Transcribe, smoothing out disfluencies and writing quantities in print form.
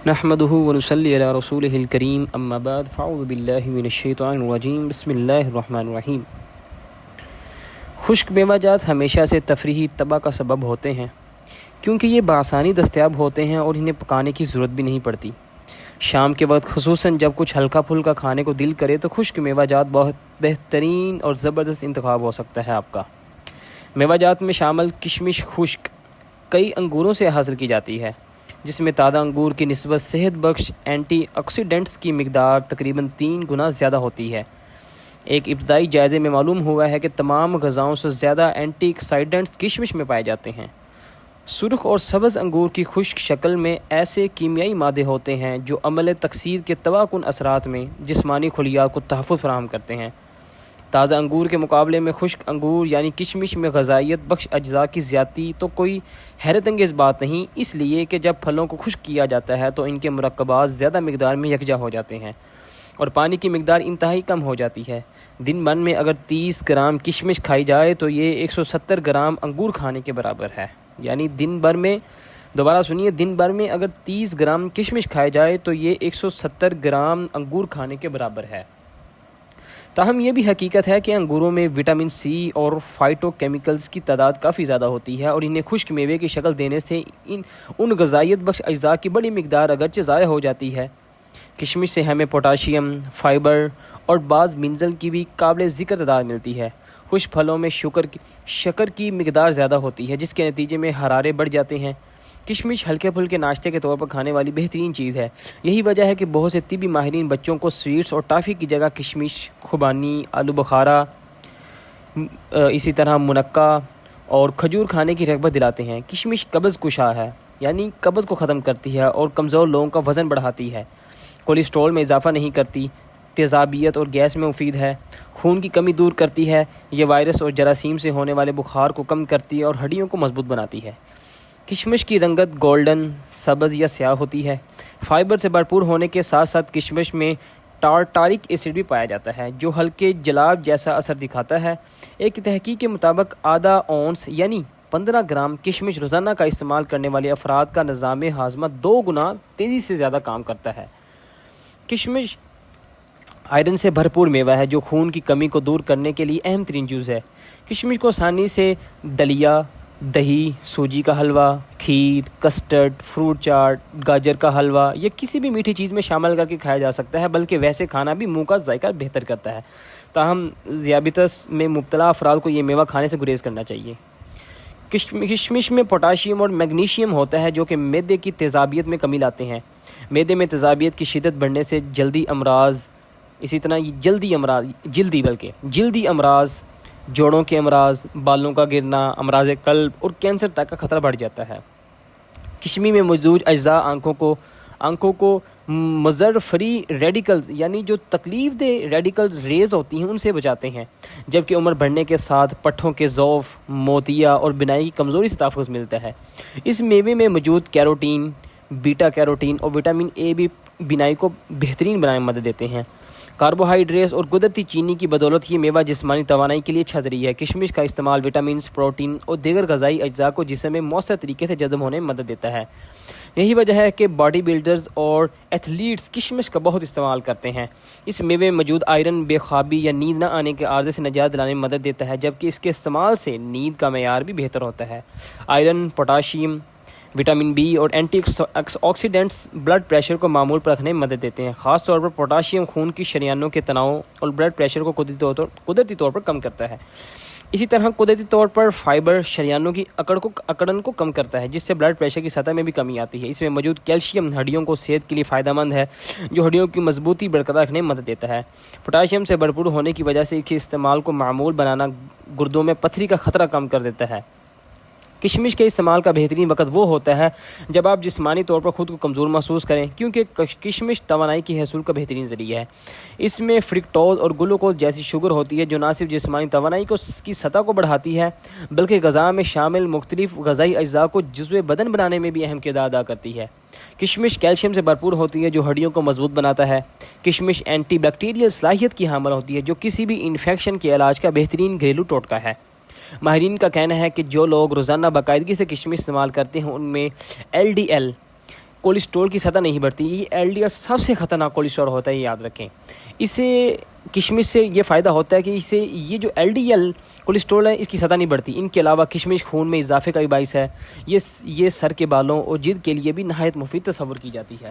نحمده ونصلي على رسوله الكريم اما بعد فاعوذ باللہ من الشیطان الرجیم بسم اللہ الرحمن الرحیم۔ خشک میوہ جات ہمیشہ سے تفریحی طبع کا سبب ہوتے ہیں کیونکہ یہ بآسانی دستیاب ہوتے ہیں اور انہیں پکانے کی ضرورت بھی نہیں پڑتی۔ شام کے وقت خصوصاً جب کچھ ہلکا پھلکا کھانے کو دل کرے تو خشک میوہ جات بہت بہترین اور زبردست انتخاب ہو سکتا ہے آپ کا۔ میوہ جات میں شامل کشمش خشک کئی انگوروں سے حاصل کی جاتی ہے، جس میں تازہ انگور کی نسبت صحت بخش اینٹی آکسیڈنٹس کی مقدار تقریباً 3 گنا زیادہ ہوتی ہے۔ ایک ابتدائی جائزے میں معلوم ہوا ہے کہ تمام غذاؤں سے زیادہ اینٹی آکسیڈنٹس کشمش میں پائے جاتے ہیں۔ سرخ اور سبز انگور کی خشک شکل میں ایسے کیمیائی مادے ہوتے ہیں جو عمل تکثیر کے تباہ کن اثرات میں جسمانی خلیات کو تحفظ فراہم کرتے ہیں۔ تازہ انگور کے مقابلے میں خشک انگور یعنی کشمش میں غذائیت بخش اجزاء کی زیادتی تو کوئی حیرت انگیز بات نہیں، اس لیے کہ جب پھلوں کو خشک کیا جاتا ہے تو ان کے مرکبات زیادہ مقدار میں یکجا ہو جاتے ہیں اور پانی کی مقدار انتہائی کم ہو جاتی ہے۔ دن بھر میں اگر 30 گرام کشمش کھائی جائے تو یہ 170 گرام انگور کھانے کے برابر ہے۔ یعنی دن بھر میں اگر 30 گرام کشمش کھائے جائے تو یہ 170 گرام انگور کھانے کے برابر ہے۔ تاہم یہ بھی حقیقت ہے کہ انگوروں میں وٹامن سی اور فائٹو کیمیکلز کی تعداد کافی زیادہ ہوتی ہے اور انہیں خشک میوے کی شکل دینے سے ان غذائیت بخش اجزاء کی بڑی مقدار اگرچہ ضائع ہو جاتی ہے۔ کشمش سے ہمیں پوٹاشیم، فائبر اور بعض منرل کی بھی قابل ذکر تعداد ملتی ہے۔ خشک پھلوں میں شکر کی مقدار زیادہ ہوتی ہے، جس کے نتیجے میں حرارے بڑھ جاتے ہیں۔ کشمش ہلکے پھلکے ناشتے کے طور پر کھانے والی بہترین چیز ہے۔ یہی وجہ ہے کہ بہت سے طبی ماہرین بچوں کو سویٹس اور ٹافی کی جگہ کشمش، خوبانی، آلو بخارا، اسی طرح منقع اور کھجور کھانے کی رغبت دلاتے ہیں۔ کشمش قبض کشا ہے، یعنی قبض کو ختم کرتی ہے اور کمزور لوگوں کا وزن بڑھاتی ہے۔ کولیسٹرول میں اضافہ نہیں کرتی، تیزابیت اور گیس میں مفید ہے، خون کی کمی دور کرتی ہے، یہ وائرس اور جراثیم سے ہونے والے بخار کو کم کرتی ہے اور ہڈیوں کو مضبوط بناتی ہے۔ کشمش کی رنگت گولڈن، سبز یا سیاہ ہوتی ہے۔ فائبر سے بھرپور ہونے کے ساتھ ساتھ کشمش میں ٹارٹارک ایسڈ بھی پایا جاتا ہے جو ہلکے جلاب جیسا اثر دکھاتا ہے۔ ایک تحقیق کے مطابق آدھا اونس یعنی 15 گرام کشمش روزانہ کا استعمال کرنے والے افراد کا نظام ہاضمہ 2 گنا تیزی سے زیادہ کام کرتا ہے۔ کشمش آئرن سے بھرپور میوہ ہے جو خون کی کمی کو دور کرنے کے لیے اہم ترین جز ہے۔ کشمش کو آسانی سے دلیا، دہی، سوجی کا حلوہ، کھیر، کسٹرڈ، فروٹ چاٹ، گاجر کا حلوہ یا کسی بھی میٹھی چیز میں شامل کر کے کھایا جا سکتا ہے، بلکہ ویسے کھانا بھی منہ کا ذائقہ بہتر کرتا ہے۔ تاہم ذیابیطس میں مبتلا افراد کو یہ میوہ کھانے سے گریز کرنا چاہیے۔ کشمش میں پوٹاشیم اور میگنیشیم ہوتا ہے جو کہ معدے کی تیزابیت میں کمی لاتے ہیں۔ معدے میں تیزابیت کی شدت بڑھنے سے جلدی امراض، جوڑوں کے امراض، بالوں کا گرنا، امراض قلب اور کینسر تک کا خطرہ بڑھ جاتا ہے۔ کشمش میں موجود اجزاء آنکھوں کو مضر فری ریڈیکلز یعنی جو تکلیف دہ ریڈیکلز ریز ہوتی ہیں ان سے بچاتے ہیں، جبکہ عمر بڑھنے کے ساتھ پٹھوں کے ضعف، موتیا اور بینائی کی کمزوری سے تحفظ ملتا ہے۔ اس میوے میں موجود کیروٹین، بیٹا کیروٹین اور وٹامن اے بھی بینائی کو بہترین بنانے میں مدد دیتے ہیں۔ کاربوہائیڈریٹس اور قدرتی چینی کی بدولت یہ میوہ جسمانی توانائی کے لیے اچھا ذریعہ ہے۔ کشمش کا استعمال وٹامنز، پروٹین اور دیگر غذائی اجزاء کو جسم میں مؤثر طریقے سے جذب ہونے میں مدد دیتا ہے۔ یہی وجہ ہے کہ باڈی بلڈرز اور ایتھلیٹس کشمش کا بہت استعمال کرتے ہیں۔ اس میوے میں موجود آئرن بے خوابی یا نیند نہ آنے کے عارضے سے نجات دلانے میں مدد دیتا ہے، جبکہ اس کے استعمال سے نیند کا معیار بھی بہتر ہوتا ہے۔ آئرن، پوٹاشیم، وٹامن بی اور اینٹی آکسیڈنٹس بلڈ پریشر کو معمول پر رکھنے میں مدد دیتے ہیں۔ خاص طور پر پوٹاشیم خون کی شریانوں کے تناؤ اور بلڈ پریشر کو قدرتی طور پر کم کرتا ہے۔ اسی طرح قدرتی طور پر فائبر شریانوں کی اکڑن کو کم کرتا ہے، جس سے بلڈ پریشر کی سطح میں بھی کمی آتی ہے۔ اس میں موجود کیلشیم ہڈیوں کو صحت کے لیے فائدہ مند ہے، جو ہڈیوں کی مضبوطی برقرار رکھنے میں مدد دیتا ہے۔ پوٹاشیم سے بھرپور ہونے کی وجہ سے اس کے استعمال کو معمول بنانا گردوں میں پتھری کا خطرہ کم کر دیتا ہے۔ کشمش کے استعمال کا بہترین وقت وہ ہوتا ہے جب آپ جسمانی طور پر خود کو کمزور محسوس کریں، کیونکہ کشمش توانائی کی حصول کا بہترین ذریعہ ہے۔ اس میں فرکٹوز اور گلوکوز جیسی شوگر ہوتی ہے جو نہ صرف جسمانی توانائی کی سطح کو بڑھاتی ہے بلکہ غذا میں شامل مختلف غذائی اجزاء کو جزو بدن بنانے میں بھی اہم کردار ادا کرتی ہے۔ کشمش کیلشیم سے بھرپور ہوتی ہے جو ہڈیوں کو مضبوط بناتا ہے۔ کشمش اینٹی بیکٹیریل صلاحیت کی حامل ہوتی ہے جو کسی بھی انفیکشن کے علاج کا بہترین گھریلو ٹوٹکا ہے۔ ماہرین کا کہنا ہے کہ جو لوگ روزانہ باقاعدگی سے کشمش استعمال کرتے ہیں ان میں LDL کولیسٹرول کی سطح نہیں بڑھتی. یہ LDL سب سے خطرناک کولیسٹرول ہوتا ہے، یہ یاد رکھیں. اس سے کشمش سے یہ فائدہ ہوتا ہے کہ اس سے یہ جو LDL کولیسٹرول ہے اس کی سطح نہیں بڑھتی. ان کے علاوہ کشمش خون میں اضافے کا بھی باعث ہے. یہ سر کے بالوں اور جلد کے لیے بھی نہایت مفید تصور کی جاتی ہے.